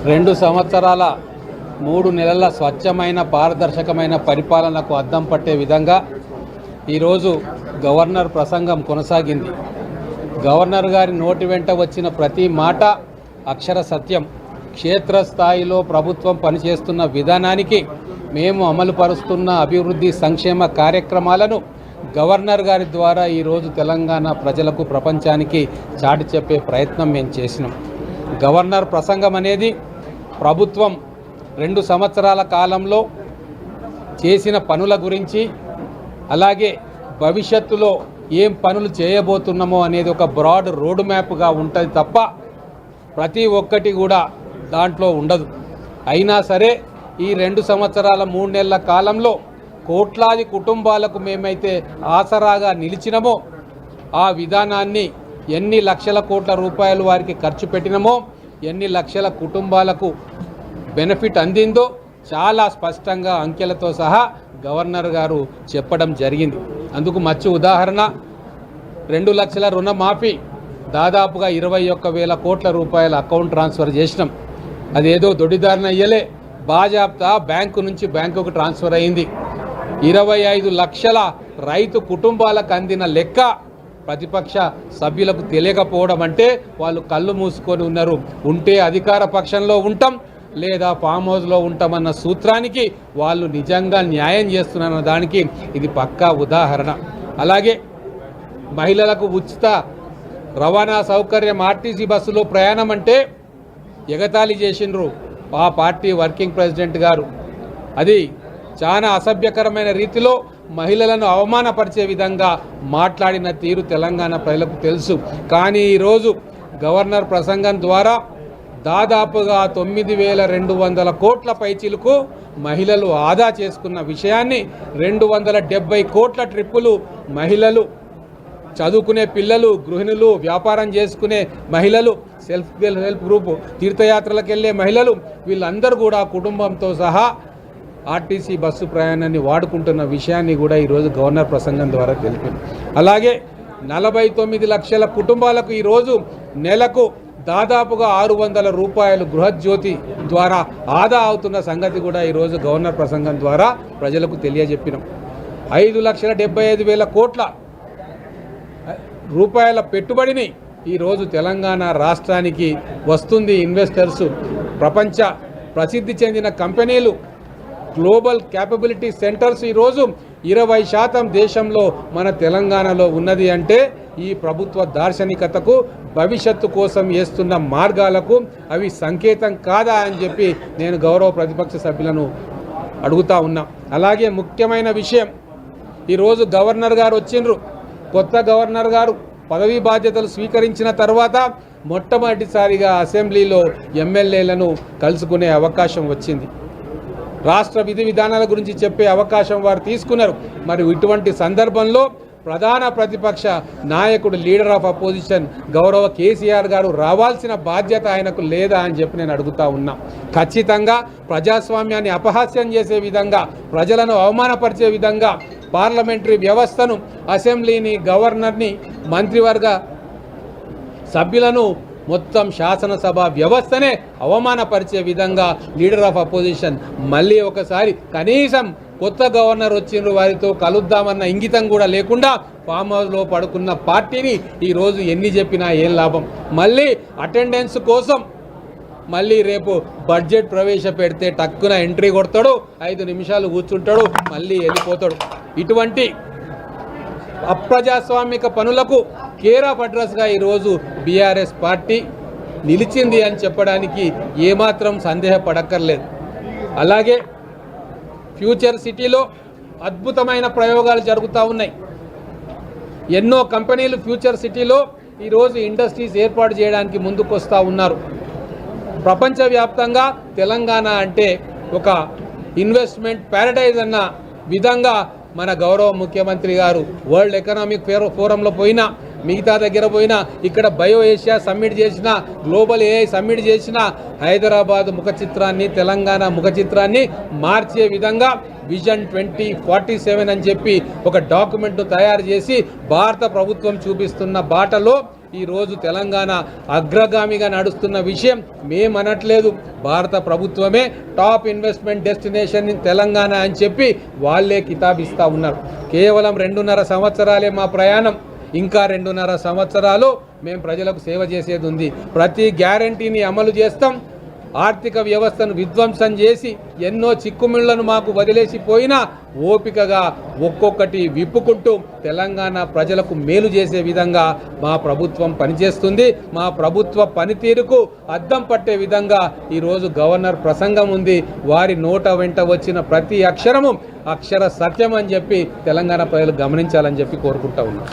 2 సంవత్సరాల 3 నెలల స్వచ్ఛమైన పారదర్శకమైన పరిపాలనకు అద్దం పట్టే విధంగా ఈరోజు గవర్నర్ ప్రసంగం కొనసాగింది. గవర్నర్ గారి నోటి వెంట వచ్చిన ప్రతి మాట అక్షర సత్యం. క్షేత్రస్థాయిలో ప్రభుత్వం పనిచేస్తున్న విధానానికి, మేము అమలుపరుస్తున్న అభివృద్ధి సంక్షేమ కార్యక్రమాలను గవర్నర్ గారి ద్వారా ఈరోజు తెలంగాణ ప్రజలకు, ప్రపంచానికి చాటి చెప్పే ప్రయత్నం మేము చేసినాం. గవర్నర్ ప్రసంగం అనేది ప్రభుత్వం 2 సంవత్సరాల కాలంలో చేసిన పనుల గురించి, అలాగే భవిష్యత్తులో ఏం పనులు చేయబోతున్నామో అనేది ఒక బ్రాడ్ రోడ్ మ్యాప్గా ఉంటుంది తప్ప ప్రతి ఒక్కటి కూడా దాంట్లో ఉండదు. అయినా సరే ఈ 2 సంవత్సరాల 3 నెలల కాలంలో కోట్లాది కుటుంబాలకు మేమైతే ఆసరాగా నిలిచినమో, ఆ విధానాన్ని ఎన్ని లక్షల కోట్ల రూపాయలు వారికి ఖర్చు పెట్టినమో, ఎన్ని లక్షల కుటుంబాలకు బెనిఫిట్ అందిందో చాలా స్పష్టంగా అంకెలతో సహా గవర్నర్ గారు చెప్పడం జరిగింది. అందుకు మంచి ఉదాహరణ 2 లక్షల రుణమాఫీ, దాదాపుగా 21,000 కోట్ల రూపాయల అకౌంట్ ట్రాన్స్ఫర్ చేసినాం. అదేదో దొడ్డిదారిన అయ్యలే, బాజాప్తా బ్యాంకు నుంచి బ్యాంకుకు ట్రాన్స్ఫర్ అయింది. 25 లక్షల రైతు కుటుంబాలకు అందిన లెక్క ప్రతిపక్ష సభ్యులకు తెలియకపోవడం అంటే వాళ్ళు కళ్ళు మూసుకొని ఉన్నారు. ఉంటే అధికార పక్షంలో ఉంటాం, లేదా ఫామ్ హౌస్లో ఉంటామన్న సూత్రానికి వాళ్ళు నిజంగా న్యాయం చేస్తున్నారన్న దానికి ఇది పక్కా ఉదాహరణ. అలాగే మహిళలకు ఉచిత రవాణా సౌకర్యం, ఆర్టీసీ బస్సులో ప్రయాణం అంటే ఎగతాళి చేసిండ్రు ఆ పార్టీ వర్కింగ్ ప్రెసిడెంట్ గారు. అది చాలా అసభ్యకరమైన రీతిలో మహిళలను అవమానపరిచే విధంగా మాట్లాడిన తీరు తెలంగాణ ప్రజలకు తెలుసు. కానీ ఈరోజు గవర్నర్ ప్రసంగం ద్వారా దాదాపుగా 9,200 కోట్ల పైచీలకు మహిళలు ఆదా చేసుకున్న విషయాన్ని, 270 కోట్ల ట్రిప్పులు మహిళలు, చదువుకునే పిల్లలు, గృహిణులు, వ్యాపారం చేసుకునే మహిళలు, సెల్ఫ్ హెల్ప్ గ్రూప్, తీర్థయాత్రలకు వెళ్ళే మహిళలు, వీళ్ళందరూ కూడా కుటుంబంతో సహా ఆర్టీసీ బస్సు ప్రయాణాన్ని వాడుకుంటున్న విషయాన్ని కూడా ఈరోజు గవర్నర్ ప్రసంగం ద్వారా తెలిపింది. అలాగే 49 లక్షల కుటుంబాలకు ఈరోజు నెలకు దాదాపుగా 600 రూపాయలు గృహజ్యోతి ద్వారా ఆదా అవుతున్న సంగతి కూడా ఈరోజు గవర్నర్ ప్రసంగం ద్వారా ప్రజలకు తెలియజెప్పినాం. 5,75,000 కోట్ల రూపాయల పెట్టుబడిని ఈరోజు తెలంగాణ రాష్ట్రానికి వస్తుంది. ఇన్వెస్టర్సు, ప్రపంచ ప్రసిద్ధి చెందిన కంపెనీలు, గ్లోబల్ క్యాపబిలిటీ సెంటర్స్ ఈరోజు 20% దేశంలో మన తెలంగాణలో ఉన్నది అంటే ఈ ప్రభుత్వ దార్శనికతకు, భవిష్యత్తు కోసం వేస్తున్న మార్గాలకు అవి సంకేతం కాదా అని చెప్పి నేను గౌరవ ప్రతిపక్ష సభ్యులను అడుగుతా ఉన్నా. అలాగే ముఖ్యమైన విషయం, ఈరోజు గవర్నర్ గారు వచ్చిండ్రు. కొత్త గవర్నర్ గారు పదవీ బాధ్యతలు స్వీకరించిన తర్వాత మొట్టమొదటిసారిగా అసెంబ్లీలో ఎమ్మెల్యేలను కలుసుకునే అవకాశం వచ్చింది. రాష్ట్ర విధి విధానాల గురించి చెప్పే అవకాశం వారు తీసుకున్నారు. మరి ఇటువంటి సందర్భంలో ప్రధాన ప్రతిపక్ష నాయకుడు, లీడర్ ఆఫ్ అపోజిషన్ గౌరవ కేసీఆర్ గారు రావాల్సిన బాధ్యత ఆయనకు లేదా అని చెప్పి నేను అడుగుతా ఉన్నా. ఖచ్చితంగా ప్రజాస్వామ్యాన్ని అపహాస్యం చేసే విధంగా, ప్రజలను అవమానపరిచే విధంగా పార్లమెంటరీ వ్యవస్థను, అసెంబ్లీని, గవర్నర్ని, మంత్రివర్గ సభ్యులను, మొత్తం శాసనసభ వ్యవస్థనే అవమానపరిచే విధంగా లీడర్ ఆఫ్ అపోజిషన్ మళ్ళీ ఒకసారి కనీసం కొత్త గవర్నర్ వచ్చిన వారితో కలుద్దామన్న ఇంగితం కూడా లేకుండా ఫామ్ హౌస్లో పడుకున్న పార్టీని ఈరోజు ఎన్ని చెప్పినా ఏం లాభం? మళ్ళీ అటెండెన్స్ కోసం మళ్ళీ రేపు బడ్జెట్ ప్రవేశపెడితే టక్కున ఎంట్రీ కొడతాడు, 5 నిమిషాలు కూర్చుంటాడు, మళ్ళీ వెళ్ళిపోతాడు. ఇటువంటి అప్రజాస్వామిక పనులకు కేర్ ఆఫ్ అడ్రస్గా ఈరోజు బీఆర్ఎస్ పార్టీ నిలిచింది అని చెప్పడానికి ఏమాత్రం సందేహపడక్కర్లేదు. అలాగే ఫ్యూచర్ సిటీలో అద్భుతమైన ప్రయోగాలు జరుగుతూ ఉన్నాయి. ఎన్నో కంపెనీలు ఫ్యూచర్ సిటీలో ఈరోజు ఇండస్ట్రీస్ ఏర్పాటు చేయడానికి ముందుకు వస్తూ ఉన్నారు. ప్రపంచవ్యాప్తంగా తెలంగాణ అంటే ఒక ఇన్వెస్ట్మెంట్ ప్యారడైజ్ అన్న విధంగా మన గౌరవ ముఖ్యమంత్రి గారు వరల్డ్ ఎకనామిక్ ఫోరంలో పోయినా, మిగతా దగ్గర పోయినా, ఇక్కడ బయో ఏషియా సమ్మిట్ చేసిన, గ్లోబల్ ఏఐ సమ్మిట్ చేసిన, హైదరాబాద్ ముఖ చిత్రాన్ని, తెలంగాణ ముఖ చిత్రాన్ని మార్చే విధంగా విజన్ 2047 అని చెప్పి ఒక డాక్యుమెంట్ను తయారు చేసి భారత ప్రభుత్వం చూపిస్తున్న బాటలో ఈరోజు తెలంగాణ అగ్రగామిగా నడుస్తున్న విషయం మేమనట్లేదు. భారత ప్రభుత్వమే top investment destination in Telangana అని చెప్పి వాళ్ళే కితాబిస్తూ ఉన్నారు. కేవలం 2.5 సంవత్సరాలే మా ప్రయాణం. ఇంకా 2.5 సంవత్సరాలు మేము ప్రజలకు సేవ చేసేది ఉంది. ప్రతి గ్యారంటీని అమలు చేస్తాం. ఆర్థిక వ్యవస్థను విధ్వంసం చేసి ఎన్నో చిక్కుముళ్లను మాకు వదిలేసిపోయినా ఓపికగా ఒక్కొక్కటి విప్పుకుంటూ తెలంగాణ ప్రజలకు మేలు చేసే విధంగా మా ప్రభుత్వం పనిచేస్తుంది. మా ప్రభుత్వ పనితీరుకు అద్దం పట్టే విధంగా ఈరోజు గవర్నర్ ప్రసంగం ఉంది. వారి నోట వెంట వచ్చిన ప్రతి అక్షరము అక్షర సత్యం అని చెప్పి తెలంగాణ ప్రజలు గమనించాలని చెప్పి కోరుకుంటా ఉన్నాం.